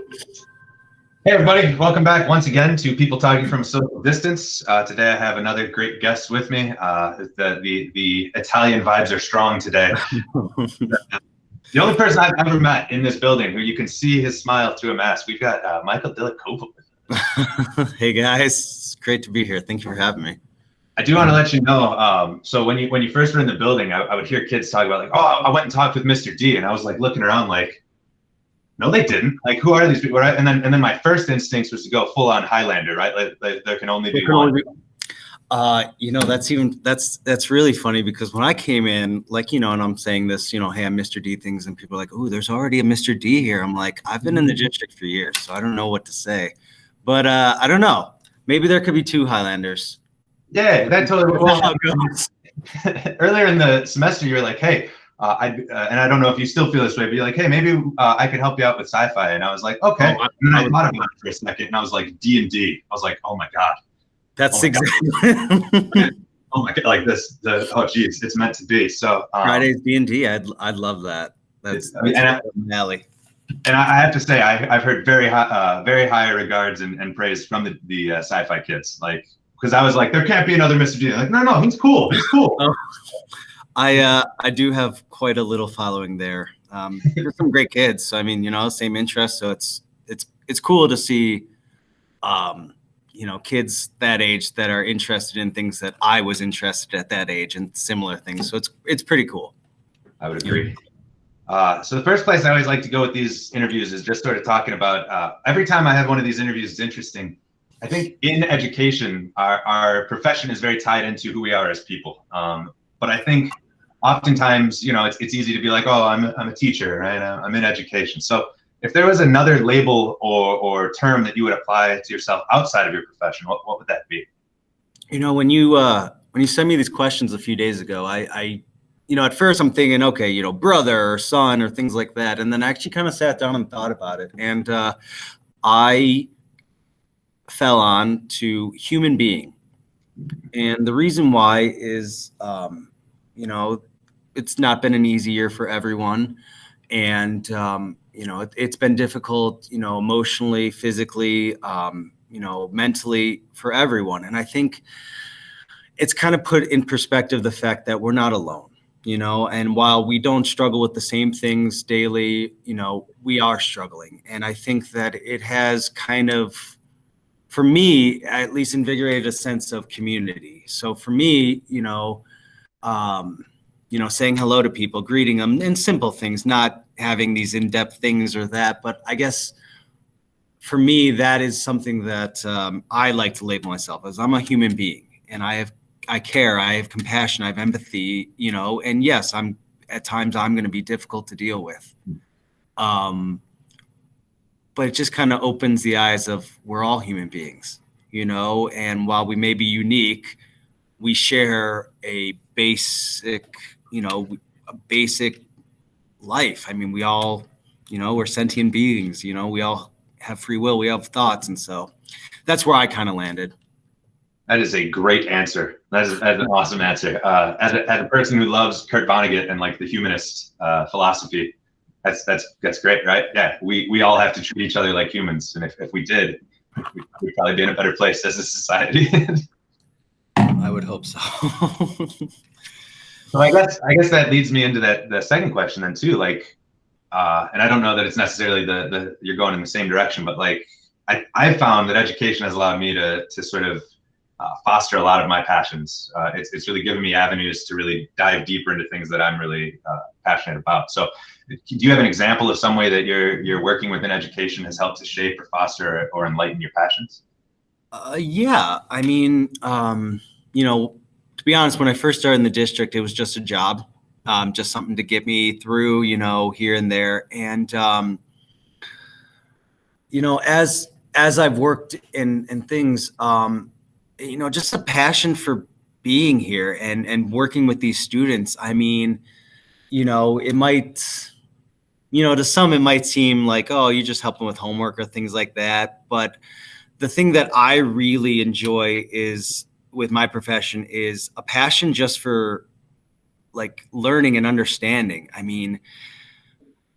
Hey everybody, welcome back once again to People Talking from a Social Distance. Today I have another great guest with me. The Italian vibes are strong today. The only person I've ever met in this building who you can see his smile through a mask, we've got Michael Dilacova with us. Hey guys, it's great to be here. Thank you for having me. I do want to let you know, so when you first were in the building, I would hear kids talk about like, oh, I went and talked with Mr. D, and I was like looking around like, no, they didn't. Like, who are these people? Right? And then my first instinct was to go full on Highlander, right? Like there can only be one. That's really funny because when I came in, like, and I'm saying this, hey, I'm Mr. D things, and people are like, oh, there's already a Mr. D here. I'm like, I've been in the district for years, so I don't know what to say. But I don't know. Maybe there could be two Highlanders. Yeah, that totally goes. Earlier in the semester, you were like, hey, and I don't know if you still feel this way, but you're like, hey, maybe I could help you out with sci-fi. And I was like, okay. And then I thought about it for a second, and I was like, D&D. I was like, oh my God. That's exactly. Oh my God, like this. Oh geez, it's meant to be. So Friday's D&D. I'd love that. That's alley. And I have to say, I've heard very high regards and praise from the sci-fi kids. Like, because I was like, there can't be another Mr. D. Like, no, he's cool. He's cool. I do have quite a little following there. There's some great kids. So I mean, same interest. So it's cool to see, kids that age that are interested in things that I was interested at that age and similar things. So it's pretty cool. I would agree. So the first place I always like to go with these interviews is just sort of talking about, every time I have one of these interviews, it's interesting. I think in education, our profession is very tied into who we are as people. But I think oftentimes, it's easy to be like, oh, I'm a teacher, right? I'm in education. So if there was another label or term that you would apply to yourself outside of your profession, what would that be? When you sent me these questions a few days ago, I at first I'm thinking, okay, brother or son or things like that. And then I actually kind of sat down and thought about it. And I fell on to human being. And the reason why is, it's not been an easy year for everyone. And, it's been difficult, emotionally, physically, mentally for everyone. And I think it's kind of put in perspective the fact that we're not alone, and while we don't struggle with the same things daily, we are struggling. And I think that it has kind of, for me, at least invigorated a sense of community. So for me, saying hello to people, greeting them, and simple things, not having these in-depth things or that. But I guess for me, that is something that I like to label myself as. I'm a human being, and I care, I have compassion, I have empathy, and yes, at times I'm going to be difficult to deal with. But it just kind of opens the eyes of we're all human beings, and while we may be unique, we share a basic life. I mean, we all, we're sentient beings, we all have free will, we have thoughts. And so that's where I kind of landed. That is a great answer. That is an awesome answer. As a person who loves Kurt Vonnegut and like the humanist philosophy, that's great, right? Yeah, we all have to treat each other like humans, and if we did, we'd probably be in a better place as a society. I would hope so. So I guess that leads me into the second question then too. Like, and I don't know that it's necessarily the you're going in the same direction, but like I found that education has allowed me to sort of foster a lot of my passions. It's really given me avenues to really dive deeper into things that I'm really passionate about. So do you have an example of some way that you're working within education has helped to shape or foster or enlighten your passions? Yeah, I mean, to be honest, when I first started in the district, it was just a job, just something to get me through, here and there. And, as I've worked in things, just a passion for being here and working with these students. I mean, it might, to some, it might seem like, oh, you're just helping with homework or things like that. But the thing that I really enjoy is with my profession is a passion just for like learning and understanding. I mean,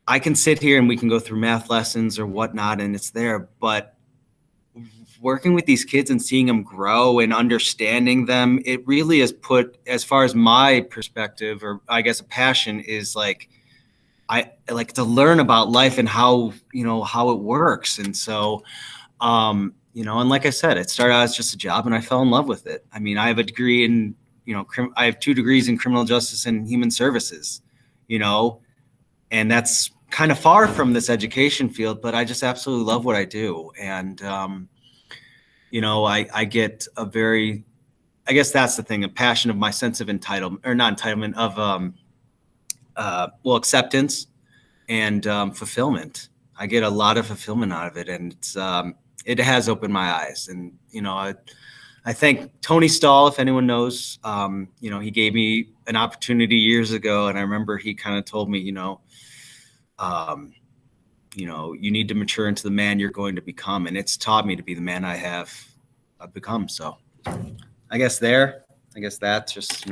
I can sit here and we can go through math lessons or whatnot, and it's there, but working with these kids and seeing them grow and understanding them, it really has put, as far as my perspective, or I guess a passion, is like, I like to learn about life and how, how it works. And so, and like I said, it started out as just a job and I fell in love with it. I mean, I have a degree in, I have 2 degrees in criminal justice and human services, and that's kind of far from this education field, but I just absolutely love what I do. And, I get a very, I guess that's the thing, a passion of my sense of entitlement, or not entitlement, of, acceptance and fulfillment. I get a lot of fulfillment out of it, and it has opened my eyes. And I thank Tony Stahl, if anyone knows. He gave me an opportunity years ago, and I remember he kind of told me, you need to mature into the man you're going to become, and it's taught me to be the man I've become. So I guess that's just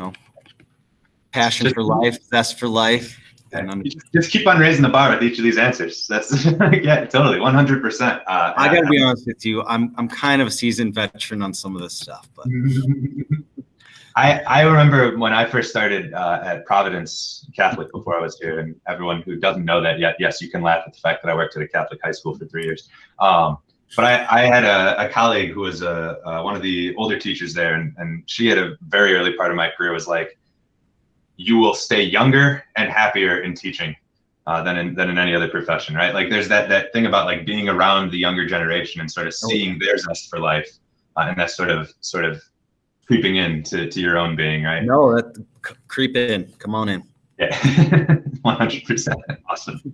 passion for life, zest for life. And just keep on raising the bar with each of these answers. That's yeah, totally, 100%. I got to be honest with you. I'm kind of a seasoned veteran on some of this stuff, but I remember when I first started at Providence Catholic before I was here, and everyone who doesn't know that yet, yes, you can laugh at the fact that I worked at a Catholic high school for 3 years. But I had a colleague who was one of the older teachers there, and she had a very early part of my career was like, you will stay younger and happier in teaching than in any other profession, right? Like there's that thing about like being around the younger generation and sort of seeing their zest for life, and that's sort of creeping into your own being, right? No, creep in, come on in. Yeah, 100%. Awesome.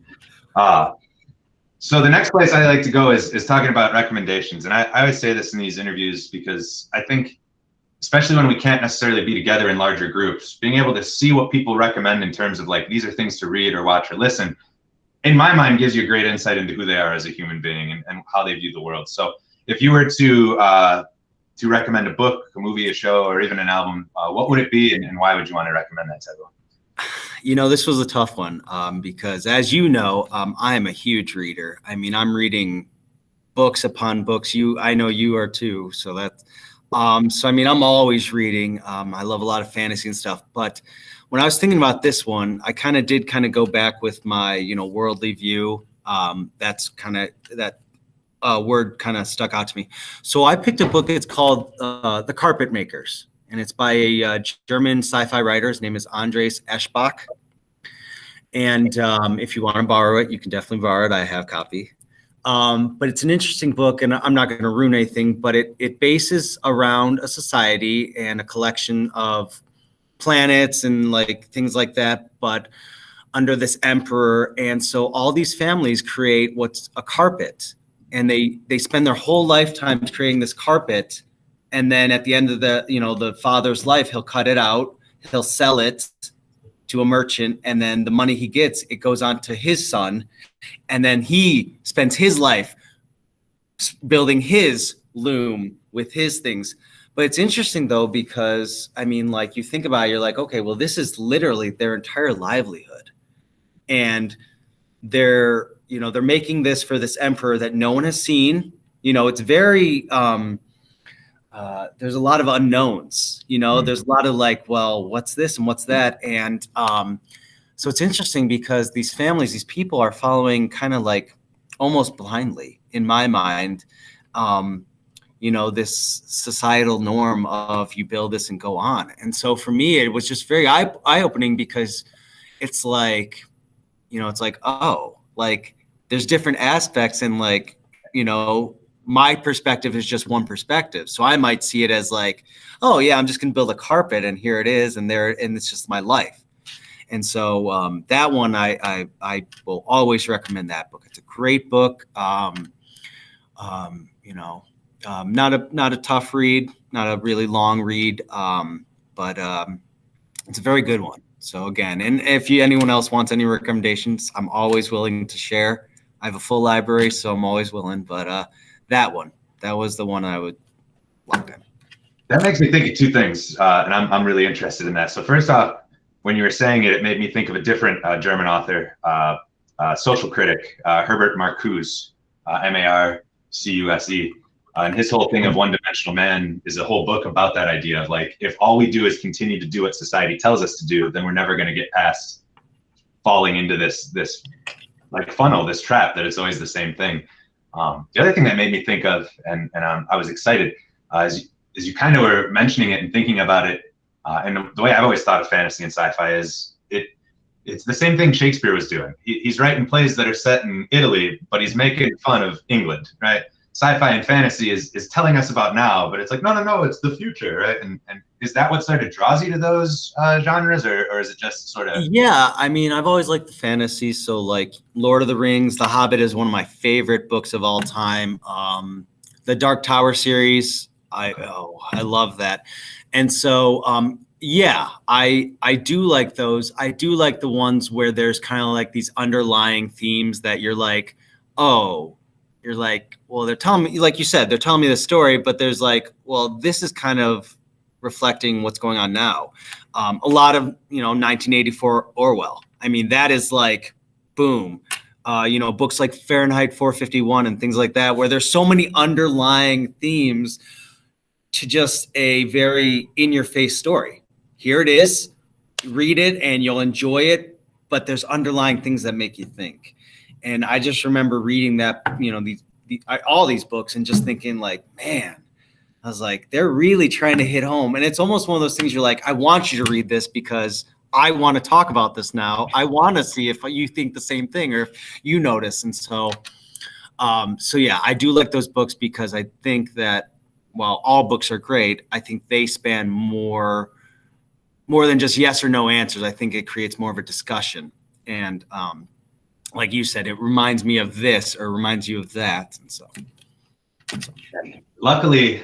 So the next place I like to go is talking about recommendations, and I always say this in these interviews because I think, especially when we can't necessarily be together in larger groups, being able to see what people recommend in terms of like, these are things to read or watch or listen, in my mind gives you a great insight into who they are as a human being and how they view the world. So if you were to recommend a book, a movie, a show, or even an album, what would it be, and why would you want to recommend that to everyone? This was a tough one because, as you know, I am a huge reader. I mean, I'm reading books upon books. I know you are too. So that's, so I mean, I'm always reading. I love a lot of fantasy and stuff. But when I was thinking about this one, I did go back with my, worldly view. That's that word stuck out to me. So I picked a book. It's called The Carpet Makers. And it's by a German sci-fi writer. His name is Andres Eschbach. And if you want to borrow it, you can definitely borrow it. I have a copy. But it's an interesting book, and I'm not going to ruin anything, but it bases around a society and a collection of planets and like things like that, but under this emperor. And so all these families create what's a carpet, and they spend their whole lifetime creating this carpet. And then at the end of the father's life, he'll cut it out, he'll sell it to a merchant, and then the money he gets, it goes on to his son. And then he spends his life building his loom with his things. But it's interesting though, because I mean, like you think about it, you're like, okay, well, this is literally their entire livelihood. And they're making this for this emperor that no one has seen. It's very, there's a lot of unknowns, there's a lot of like, well, what's this and what's that? And so it's interesting because these families, these people are following kind of like almost blindly, in my mind, this societal norm of you build this and go on. And so for me, it was just very eye-opening because it's like, it's like, oh, like there's different aspects, and like, my perspective is just one perspective. So I might see it as like, oh yeah, I'm just going to build a carpet and here it is. And it's just my life. And so that one, I will always recommend that book. It's a great book. Not a tough read, not a really long read, but it's a very good one. So again, and if anyone else wants any recommendations, I'm always willing to share. I have a full library, so I'm always willing. But that was the one I would lock in. That makes me think of two things, and I'm really interested in that. So first off, when you were saying it, it made me think of a different German author. social critic, Herbert Marcuse, Marcuse. And his whole thing of one-dimensional man is a whole book about that idea of like, if all we do is continue to do what society tells us to do, then we're never going to get past falling into this like funnel, this trap that it's always the same thing. The other thing that made me think of, and I was excited, as you kind of were mentioning it and thinking about it, and the way I've always thought of fantasy and sci-fi is it's the same thing Shakespeare was doing. He's writing plays that are set in Italy, but he's making fun of England, right? Sci-fi and fantasy is telling us about now, but it's like, no, it's the future, right? And is that what sort of draws you to those genres, or is it just sort of? Yeah, I mean, I've always liked the fantasy. So like Lord of the Rings, The Hobbit is one of my favorite books of all time. The Dark Tower series, I love that. And so, yeah, I do like those. I do like the ones where there's kind of like these underlying themes that you're like, oh, you're like, well, they're telling me, like you said, they're telling me the story, but there's like, well, this is kind of reflecting what's going on now. A lot of, 1984 Orwell. I mean, that is like, boom. Books like Fahrenheit 451 and things like that, where there's so many underlying themes to just a very in-your-face story. Here it is, read it and you'll enjoy it, but there's underlying things that make you think. And I just remember reading that, all these books and just thinking like, man, I was like, they're really trying to hit home. And it's almost one of those things you're like, I want you to read this because I want to talk about this now. I want to see if you think the same thing or if you notice. And so yeah, I do like those books because I think that while all books are great, I think they span more than just yes or no answers. I think it creates more of a discussion. And like you said, it reminds me of this or reminds you of that. And so. Luckily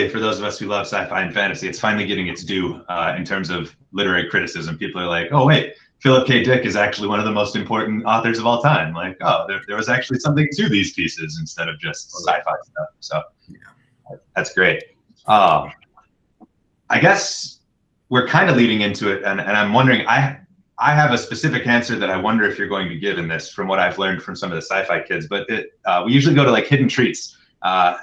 for those of us who love sci-fi and fantasy, it's finally getting its due in terms of literary criticism. People are like, oh, wait, Philip K. Dick is actually one of the most important authors of all time. Like, oh, there was actually something to these pieces instead of just sci-fi stuff. So that's great. I guess we're kind of leading into it, and I'm wondering, I have a specific answer that I wonder if you're going to give in this from what I've learned from some of the sci-fi kids, but we usually go to like hidden treats,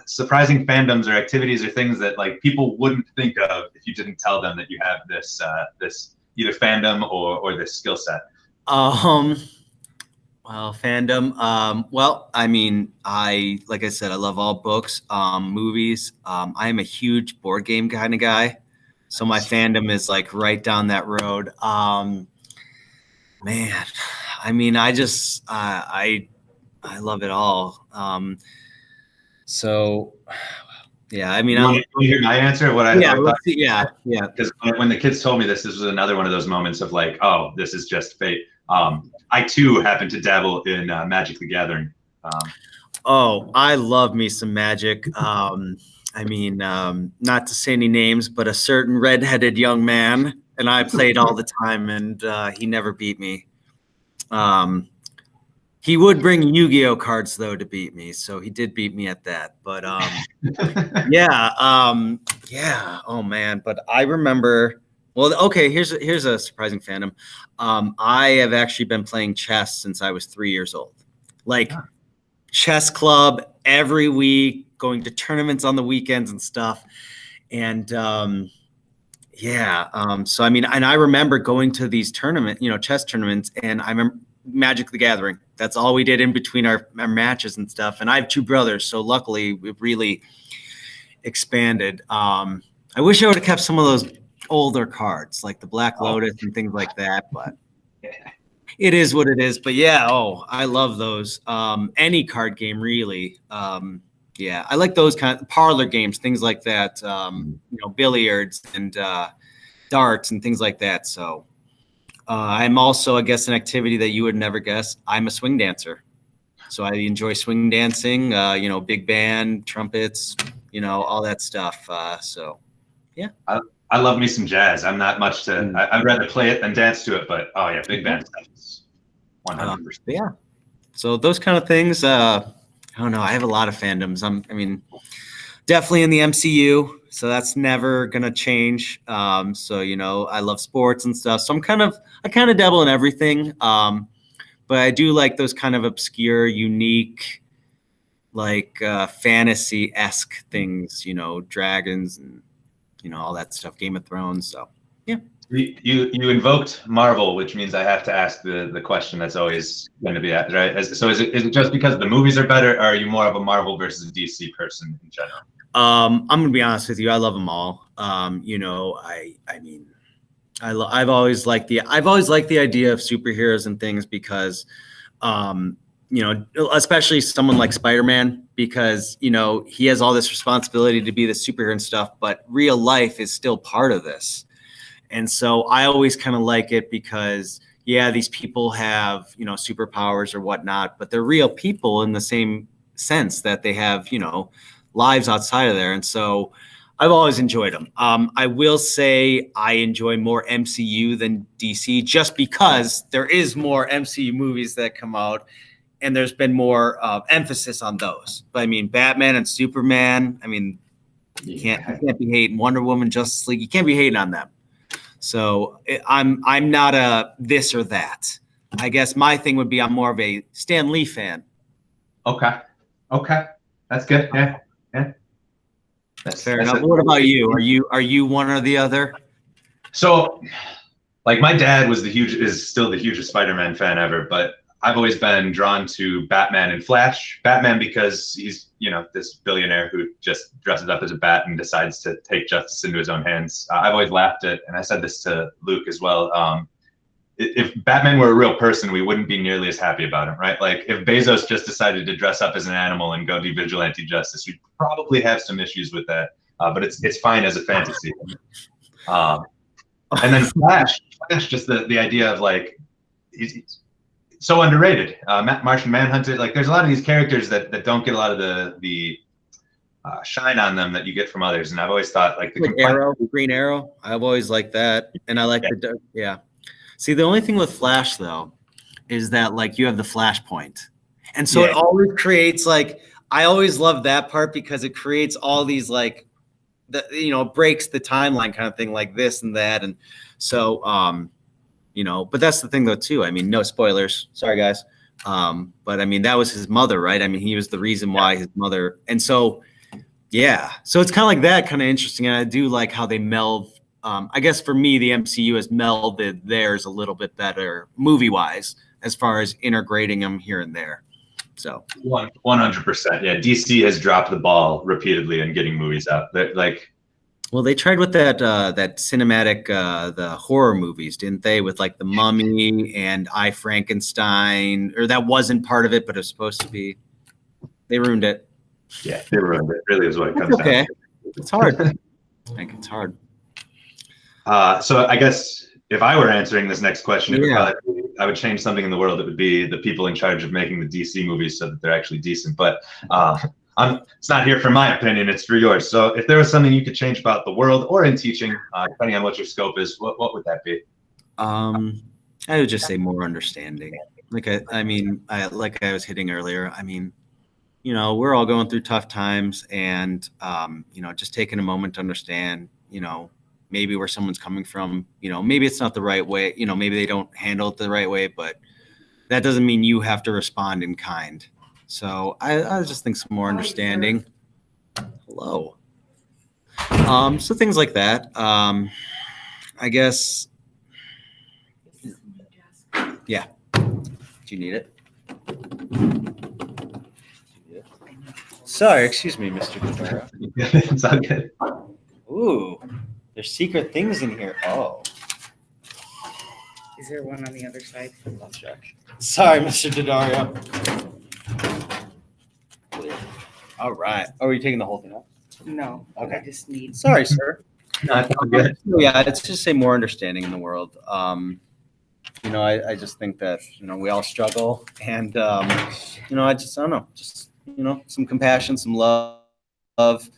surprising fandoms or activities or things that like people wouldn't think of if you didn't tell them that you have this either fandom or this skill set. Well, fandom. Well, I mean, like I said, I love all books, movies. I am a huge board game kind of guy. So my fandom is like right down that road. Man, I mean, I just, I love it all. So yeah, I mean, you want to hear my answer? Yeah. Because when the kids told me this was another one of those moments of like, oh, this is just fate. I too happen to dabble in Magic the Gathering. Oh, I love me some Magic. I mean, not to say any names, but a certain redheaded young man, and I played all the time, and he never beat me. He would bring Yu-Gi-Oh cards though to beat me, so he did beat me at that. But yeah. Oh man, but I remember. Well, okay. Here's a surprising fandom. I have actually been playing chess since I was 3 years old. Like chess club every week, going to tournaments on the weekends and stuff. And so I mean, and I remember going to these chess tournaments, and I remember Magic the Gathering. That's all we did in between our matches and stuff. And I have two brothers, so luckily we've really expanded. I wish I would have kept some of those older cards, like the Black Lotus and things like that, but it is what it is. But yeah, I love those. Any card game, really. Yeah, I like those kind of parlor games, things like that. Billiards and darts and things like that. So I'm also, I guess, an activity that you would never guess. I'm a swing dancer. So I enjoy swing dancing, big band, trumpets, all that stuff. So, yeah. I love me some jazz. I'm not much to, I'd rather play it than dance to it, but oh yeah, big band stuff is 100%. Yeah. So those kind of things, I don't know. I have a lot of fandoms. I mean, definitely in the MCU. So that's never going to change. So, I love sports and stuff. So I kind of dabble in everything. but I do like those kind of obscure, unique, like fantasy-esque things, dragons and all that stuff, Game of Thrones. So yeah. You invoked Marvel, which means I have to ask the question that's always going to be asked, right? So is it just because the movies are better, or are you more of a Marvel versus DC person in general? I'm gonna be honest with you. I love them all. I've always liked the idea of superheroes and things because, especially someone like Spider-Man, because he has all this responsibility to be the superhero and stuff, but real life is still part of this. And so I always kind of like it because, yeah, these people have, superpowers or whatnot, but they're real people in the same sense that they have, lives outside of there. And so I've always enjoyed them. I will say I enjoy more MCU than DC just because there is more MCU movies that come out and there's been more emphasis on those. But I mean, Batman and Superman, you can't be hating. Wonder Woman, Justice League, you can't be hating on them. So I'm not a this or that. I guess my thing would be I'm more of a Stan Lee fan. Okay, that's good. Yeah. That's fair enough. What about you? Are you one or the other? So, like, my dad is still the hugest Spider-Man fan ever, but I've always been drawn to Batman and Flash. Batman because he's, this billionaire who just dresses up as a bat and decides to take justice into his own hands. I've always laughed at, and I said this to Luke as well, if Batman were a real person, we wouldn't be nearly as happy about him, right? Like, if Bezos just decided to dress up as an animal and go do vigilante justice, we'd probably have some issues with that, but it's fine as a fantasy. And then Flash, just the idea of, like, he's so underrated. Martian Manhunter, like, there's a lot of these characters that don't get a lot of the shine on them that you get from others, and I've always thought, like, Green Arrow, I've always liked that, and I like yeah. See, the only thing with Flash though is that, like, you have the Flashpoint, and so it always creates, like, I always love that part because it creates all these, like, breaks the timeline kind of thing, like this and that, and so but that's the thing though too. No spoilers, sorry guys, but that was his mother, right? He was the reason why his mother, and so yeah, so it's kind of like that, kind of interesting, and I do like how they meld. I guess for me, the MCU has melded theirs a little bit better movie-wise, as far as integrating them here and there. So 100%. Yeah, DC has dropped the ball repeatedly in getting movies out. Well, they tried with that cinematic, the horror movies, didn't they? With, like, The Mummy and I, Frankenstein, or that wasn't part of it, but it was supposed to be. They ruined it. Yeah, they ruined it. Really is what it comes down to. It's hard. I think it's hard. So I guess if I were answering this next question, I would change something in the world. It would be the people in charge of making the DC movies so that they're actually decent. But it's not here for my opinion, it's for yours. So if there was something you could change about the world or in teaching, depending on what your scope is, what would that be? I would just say more understanding. Like I was hitting earlier, we're all going through tough times, and just taking a moment to understand, maybe where someone's coming from, maybe it's not the right way, maybe they don't handle it the right way, but that doesn't mean you have to respond in kind. So I just think some more understanding. Hello. So things like that. I guess. Yeah. Do you need it? Sorry, excuse me, Mr. Guevara. It's all good. Ooh, there's secret things in here. Oh. Is there one on the other side? I'll check. Sorry, Mr. Daddario. All right. Oh, are you taking the whole thing off? No. Okay. I just need. Sorry, sir. No, it's all good. Yeah, it's just say more understanding in the world. I just think that, we all struggle, and, I don't know, just, some compassion, some love, I'm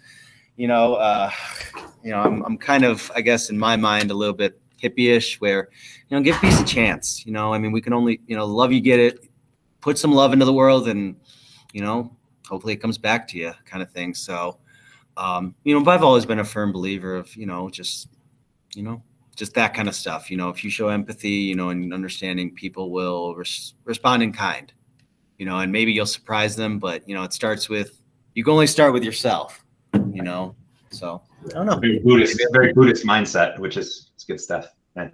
kind of, I guess, in my mind, a little bit hippie-ish, where, give peace a chance. We can only, love you, get it, put some love into the world, and, hopefully it comes back to you, kind of thing. So, but I've always been a firm believer of, just, just that kind of stuff. If you show empathy, and understanding, people will respond in kind, and maybe you'll surprise them, but it starts with, you can only start with yourself, so I don't know. Very Buddhist mindset, which is it's good stuff. Right.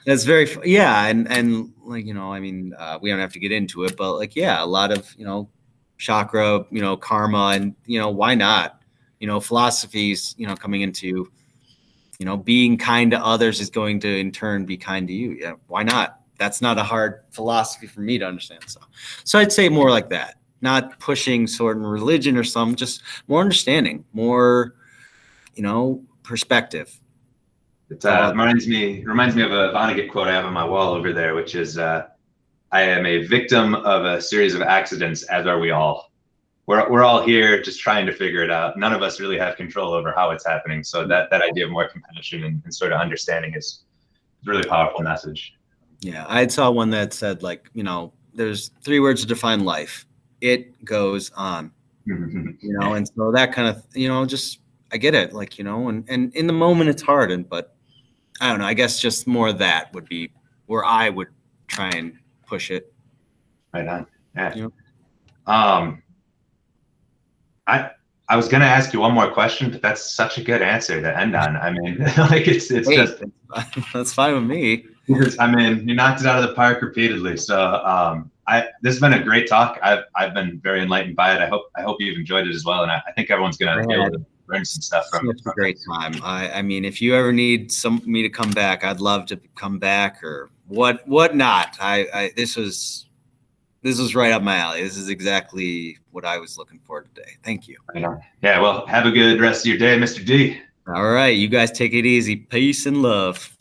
That's very, yeah. And like, I mean, we don't have to get into it, but like, yeah, a lot of, chakra, karma, and, why not, philosophies, coming into, being kind to others is going to in turn be kind to you. Yeah. Why not? That's not a hard philosophy for me to understand. So I'd say more like that, not pushing sort of religion or some, just more understanding, more, perspective. It reminds me of a Vonnegut quote I have on my wall over there, which is, I am a victim of a series of accidents, as are we all. We're all here just trying to figure it out. None of us really have control over how it's happening. So that idea of more compassion and sort of understanding is a really powerful message. Yeah, I saw one that said, like, there's 3 words to define life. It goes on. And so that kind of, just, I get it, like, and in the moment it's hard, but I don't know, I guess just more of that would be where I would try and push it. Right on. Yeah. I was gonna ask you one more question, but that's such a good answer to end on. I mean, like it's just that's fine with me. I mean, you knocked it out of the park repeatedly. So this has been a great talk. I've been very enlightened by it. I hope you've enjoyed it as well, and I think everyone's gonna be able to learn some stuff from it. It's a great time. I mean, if you ever need me to come back, I'd love to come back, or what not. This was right up my alley. This is exactly what I was looking for today. Thank you. I know. Yeah, well, have a good rest of your day, Mr. D. All right. You guys take it easy. Peace and love.